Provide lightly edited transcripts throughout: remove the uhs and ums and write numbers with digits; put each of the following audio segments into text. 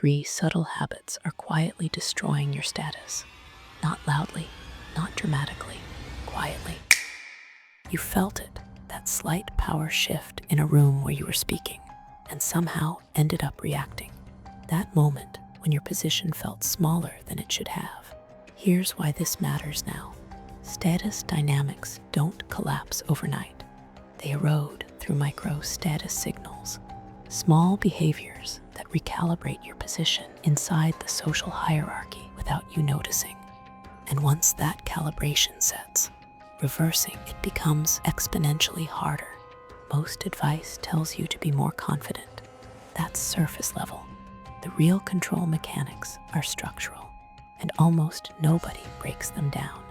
3 subtle habits are quietly destroying your status. Not loudly, not dramatically, quietly. You felt it, that slight power shift in a room where you were speaking, and somehow ended up reacting. That moment when your position felt smaller than it should have. Here's why this matters now. Status dynamics don't collapse overnight. They erode through micro status signals, small behaviors that recalibrate your position inside the social hierarchy without you noticing. And once that calibration sets, reversing it becomes exponentially harder. Most advice tells you to be more confident. That's surface level. The real control mechanics are structural, and almost nobody breaks them down.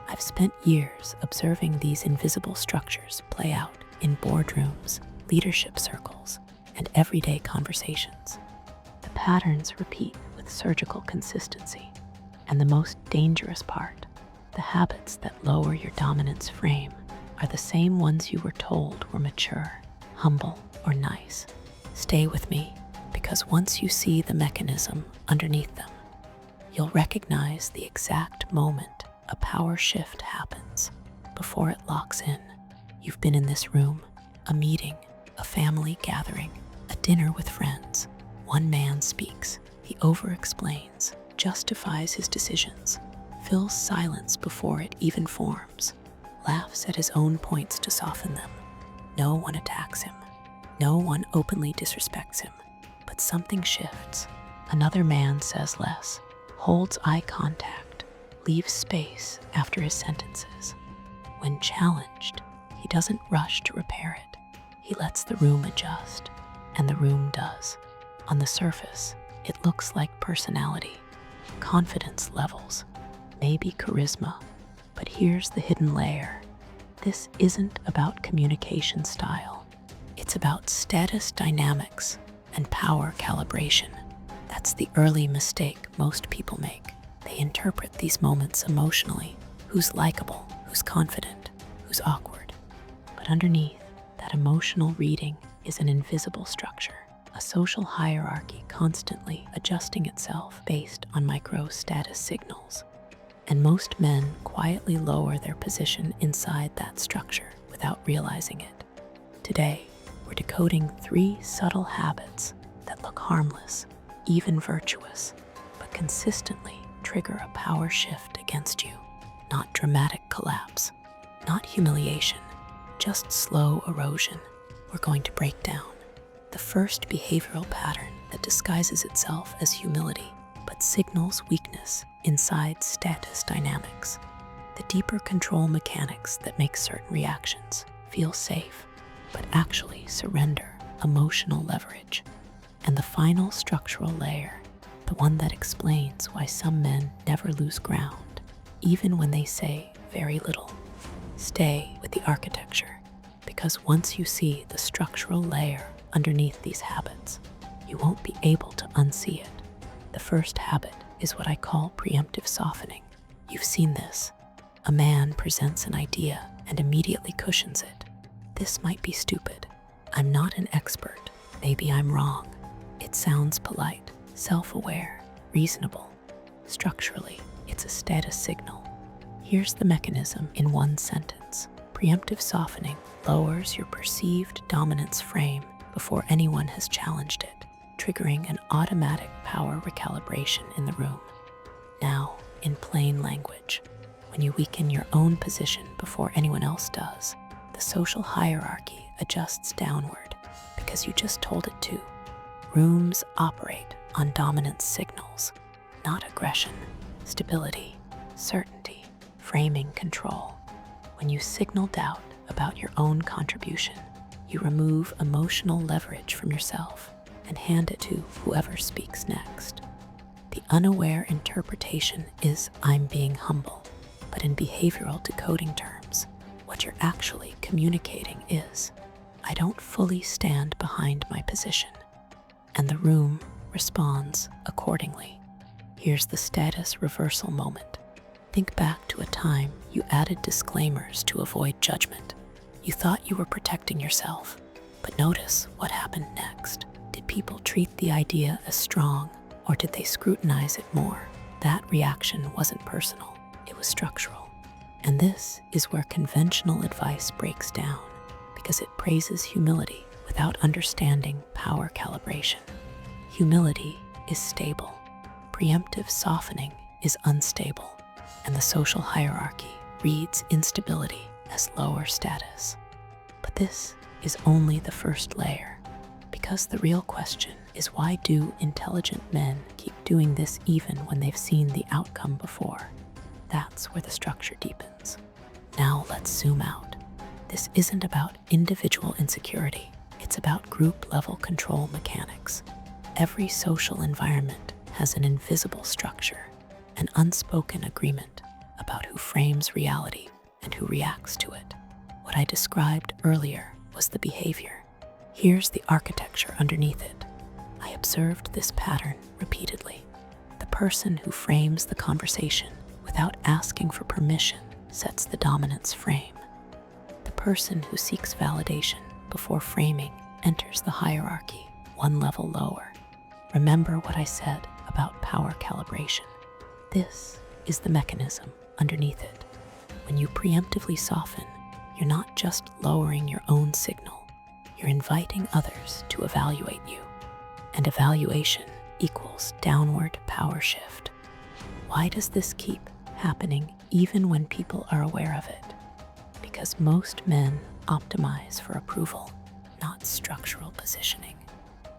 I've spent years observing these invisible structures play out in boardrooms, leadership circles, and everyday conversations. The patterns repeat with surgical consistency, and the most dangerous part, the habits that lower your dominance frame, are the same ones you were told were mature, humble, or nice. Stay with me, because once you see the mechanism underneath them, you'll recognize the exact moment a power shift happens before it locks in. You've been in this room, a meeting, a family gathering, a dinner with friends. One man speaks, he over-explains, justifies his decisions, fills silence before it even forms, laughs at his own points to soften them. No one attacks him. No one openly disrespects him. But something shifts. Another man says less, holds eye contact, leaves space after his sentences. When challenged, he doesn't rush to repair it. He lets the room adjust, and the room does. On the surface, it looks like personality, confidence levels, maybe charisma. But here's the hidden layer. This isn't about communication style. It's about status dynamics and power calibration. That's the early mistake most people make. They interpret these moments emotionally. Who's likable, who's confident, who's awkward. But underneath that emotional reading is an invisible structure, a social hierarchy constantly adjusting itself based on micro status signals. And most men quietly lower their position inside that structure without realizing it. Today, we're decoding 3 subtle habits that look harmless, even virtuous, but consistently trigger a power shift against you. Not dramatic collapse, not humiliation, just slow erosion. We're going to break down the first behavioral pattern that disguises itself as humility, but signals weakness inside status dynamics. The deeper control mechanics that make certain reactions feel safe, but actually surrender emotional leverage. And the final structural layer, the one that explains why some men never lose ground, even when they say very little. Stay with the architecture, because once you see the structural layer underneath these habits, you won't be able to unsee it. The first habit is what I call preemptive softening. You've seen this. A man presents an idea and immediately cushions it. This might be stupid. I'm not an expert. Maybe I'm wrong. It sounds polite, self-aware, reasonable. Structurally, it's a status signal. Here's the mechanism in one sentence. Preemptive softening lowers your perceived dominance frame before anyone has challenged it, triggering an automatic power recalibration in the room. Now, in plain language, when you weaken your own position before anyone else does, the social hierarchy adjusts downward because you just told it to. Rooms operate on dominance signals, not aggression, stability, certainty, framing control. When you signal doubt about your own contribution, you remove emotional leverage from yourself and hand it to whoever speaks next. The unaware interpretation is I'm being humble, but in behavioral decoding terms, what you're actually communicating is I don't fully stand behind my position, and the room responds accordingly. Here's the status reversal moment. Think back to a time you added disclaimers to avoid judgment. You thought you were protecting yourself, but notice what happened next. Did people treat the idea as strong, Or did they scrutinize it more? That reaction wasn't personal, it was structural. And this is where conventional advice breaks down, because it praises humility without understanding power calibration. Humility is stable, preemptive softening is unstable, and the social hierarchy reads instability as lower status. But this is only the first layer, because the real question is, why do intelligent men keep doing this even when they've seen the outcome before? That's where the structure deepens. Now let's zoom out. This isn't about individual insecurity, it's about group-level control mechanics. Every social environment has an invisible structure, an unspoken agreement about who frames reality and who reacts to it. What I described earlier was the behavior. Here's the architecture underneath it. I observed this pattern repeatedly. The person who frames the conversation without asking for permission sets the dominance frame. The person who seeks validation before framing enters the hierarchy one level lower. Remember what I said about power calibration. This is the mechanism underneath it. When you preemptively soften, you're not just lowering your own signal, you're inviting others to evaluate you. And evaluation equals downward power shift. Why does this keep happening even when people are aware of it? Because most men optimize for approval, not structural positioning.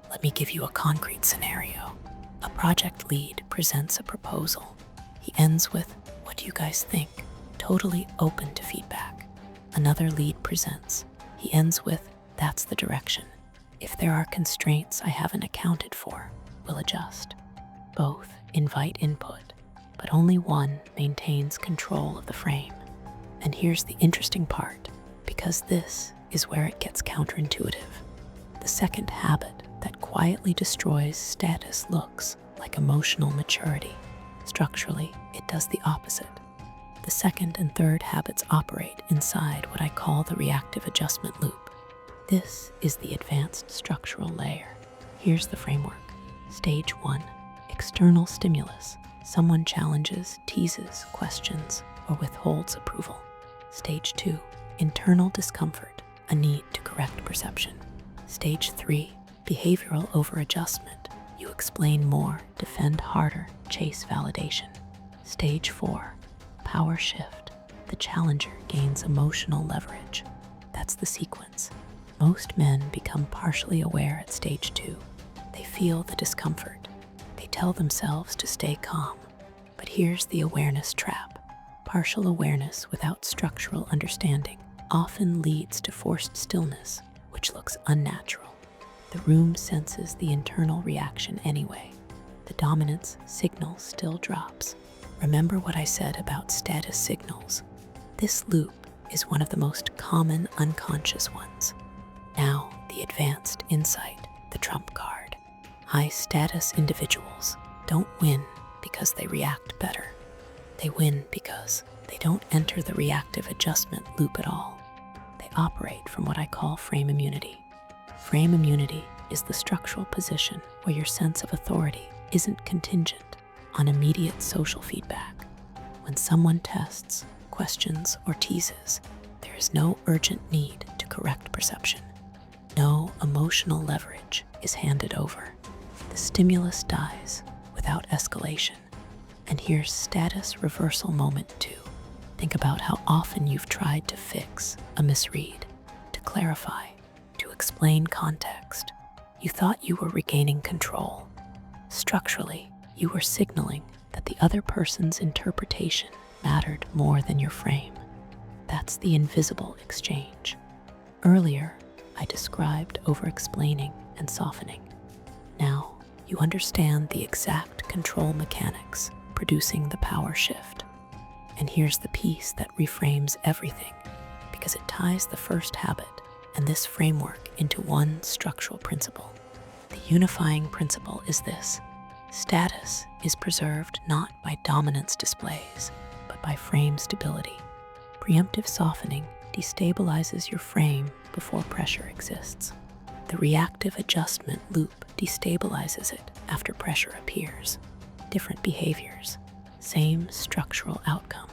Let me give you a concrete scenario. A project lead presents a proposal. He ends with, "What do you guys think?" Totally open to feedback. Another lead presents. He ends with, "That's the direction. If there are constraints I haven't accounted for, we'll adjust." Both invite input, but only one maintains control of the frame. And here's the interesting part, because this is where it gets counterintuitive. The second habit that quietly destroys status looks like emotional maturity. Structurally, it does the opposite. The second and third habits operate inside what I call the reactive adjustment loop. This is the advanced structural layer. Here's the framework. Stage 1, external stimulus. Someone challenges, teases, questions, or withholds approval. Stage 2, internal discomfort, a need to correct perception. Stage 3, behavioral overadjustment. You explain more, defend harder, chase validation. Stage 4, power shift. The challenger gains emotional leverage. That's the sequence. Most men become partially aware at stage 2. They feel the discomfort. They tell themselves to stay calm. But here's the awareness trap. Partial awareness without structural understanding often leads to forced stillness, which looks unnatural. The room senses the internal reaction anyway. The dominance signal still drops. Remember what I said about status signals? This loop is one of the most common unconscious ones. Now, the advanced insight, the trump card. High status individuals don't win because they react better. They win because they don't enter the reactive adjustment loop at all. They operate from what I call frame immunity. Frame immunity is the structural position where your sense of authority isn't contingent on immediate social feedback. When someone tests, questions, or teases, there is no urgent need to correct perception. No emotional leverage is handed over. The stimulus dies without escalation. And here's status reversal moment 2. Think about how often you've tried to fix a misread, to clarify, to explain context. You thought you were regaining control. Structurally, you were signaling that the other person's interpretation mattered more than your frame. That's the invisible exchange. Earlier, I described over-explaining and softening. Now, you understand the exact control mechanics producing the power shift. And here's the piece that reframes everything, because it ties the first habit and this framework into one structural principle. The unifying principle is this: status is preserved not by dominance displays, but by frame stability. Preemptive softening destabilizes your frame before pressure exists. The reactive adjustment loop destabilizes it after pressure appears. Different behaviors, same structural outcome.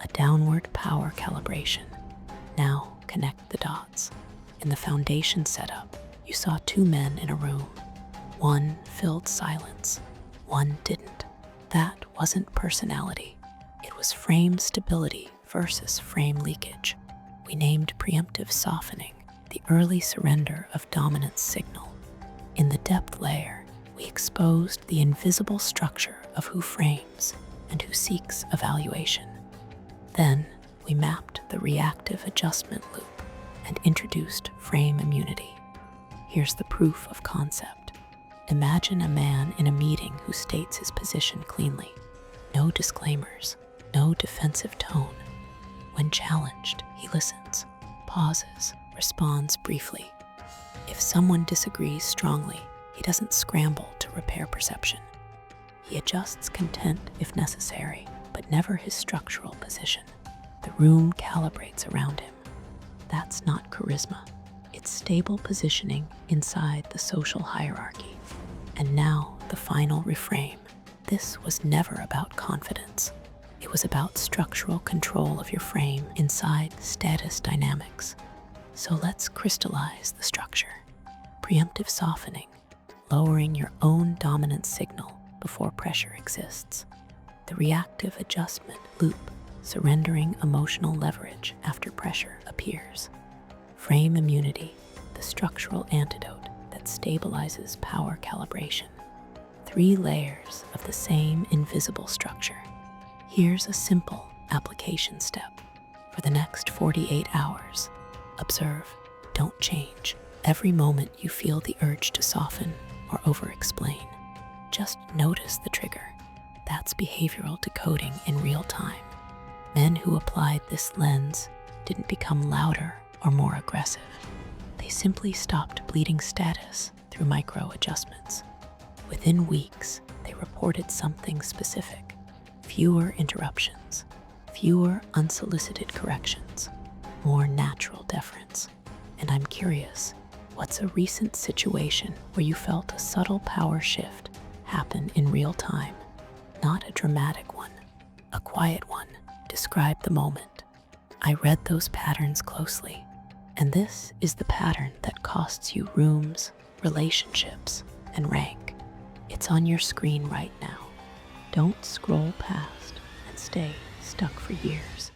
A downward power calibration. Now connect the dots. In the foundation setup, you saw two men in a room. One filled silence, one didn't. That wasn't personality. It was frame stability versus frame leakage. We named preemptive softening the early surrender of dominance signal. In the depth layer, we exposed the invisible structure of who frames and who seeks evaluation. Then we mapped the reactive adjustment loop and introduced frame immunity. Here's the proof of concept. Imagine a man in a meeting who states his position cleanly. No disclaimers, no defensive tone. When challenged, he listens, pauses, responds briefly. If someone disagrees strongly, he doesn't scramble to repair perception. He adjusts content if necessary, but never his structural position. The room calibrates around him. That's not charisma. It's stable positioning inside the social hierarchy. And now the final reframe. This was never about confidence. It was about structural control of your frame inside status dynamics. So let's crystallize the structure. Preemptive softening, lowering your own dominant signal before pressure exists. The reactive adjustment loop, surrendering emotional leverage after pressure appears. Frame immunity, the structural antidote that stabilizes power calibration. 3 layers of the same invisible structure. Here's a simple application step. For the next 48 hours, observe, don't change. Every moment you feel the urge to soften or over-explain, just notice the trigger. That's behavioral decoding in real time. Men who applied this lens didn't become louder or more aggressive. They simply stopped bleeding status through micro adjustments. Within weeks, they reported something specific. Fewer interruptions, fewer unsolicited corrections, more natural deference. And I'm curious, what's a recent situation where you felt a subtle power shift happen in real time? Not a dramatic one, a quiet one. Describe the moment. I read those patterns closely, and this is the pattern that costs you rooms, relationships, and rank. It's on your screen right now. Don't scroll past and stay stuck for years.